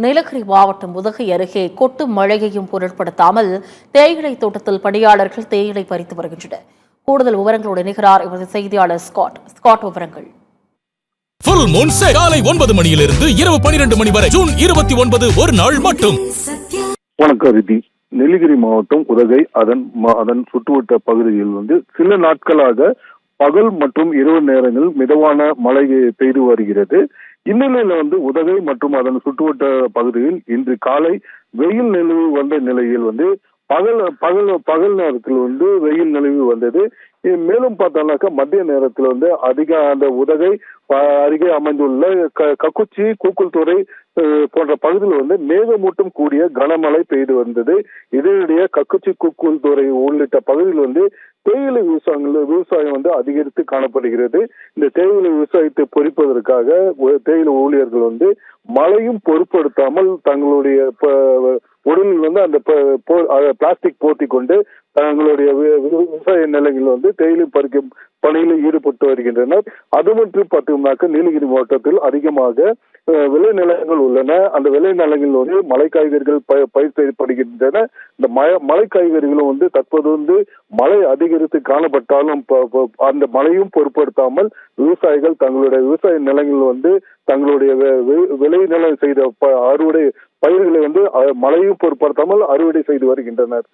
நீலகிரி மாவட்டம் உதகை அருகே கொட்டும் மழையையும் பொருட்படுத்தாமல் தேயிலை தோட்டத்தில் பணியாளர்கள் தேயிலை பறித்து வருகின்றனர். கூடுதல் விவரங்களோடு இணைகிறார் எமது செய்தியாளர் ஸ்காட். விவரங்கள். ஃபுல் மூன் சேல் காலை 9 மணியிலிருந்து இரவு 12 மணி வரை ஜூன் 29 ஒரு நாள் மட்டும். வணக்கம் ரிதி. நீலகிரி மாவட்டம் உதகை அதன் சுற்றுவட்ட பகுதியில் சில நாட்களாக பகல் மற்றும் இரவு நேரங்களில் மிதமான மழை பெய்து வருகிறது. இந்நிலையில உதகை மற்றும் அதன் சுற்றுவட்ட பகுதியில் இன்று காலை வெயில் நிலவு வந்த நிலையில் பகல் நேரத்தில் வெயில் நிலவு வந்தது. மேலும் பார்த்தோம்னாக்கா மத்திய நேரத்தில் அதிக அந்த உதகை அருகே அமைந்துள்ள கக்குச்சி கூக்குள்துறை போன்ற பகுதியில் மேகமூட்டம் கூடிய கனமழை பெய்து வந்தது. இதனிடையே கக்குச்சி கூக்குள்துறை உள்ளிட்ட பகுதியில் தேயிலை விவசாயம் அதிகரித்து காணப்படுகிறது. இந்த தேயிலை விவசாயத்தை பொறிப்பதற்காக தேயிலை ஊழியர்கள் மழையும் பொருட்படுத்தாமல் தங்களுடைய உடலில் அந்த பிளாஸ்டிக் போர்த்தி கொண்டு தங்களுடைய விவசாய நிலங்களில் தேயிலை பறிக்கும் பணியில் ஈடுபட்டு வருகின்றனர். அது மட்டும் பார்த்தோம்னாக்க நீலகிரி மாவட்டத்தில் அதிகமாக விளைநிலங்கள் உள்ளன. அந்த விளைநிலங்களில் மலை காய்கறிகள் பயிர் செய்யப்படுகின்றன. இந்த மலை காய்கறிகளும் தற்போது மழை அதிகரித்து காணப்பட்டாலும் அந்த மழையும் பொருட்படுத்தாமல் விவசாயிகள் தங்களுடைய விவசாய நிலங்களில் தங்களுடைய விளைநிலம் செய்த அறுவடை பயிர்களை மழையும் பொருட்படுத்தாமல் அறுவடை செய்து வருகின்றனர்.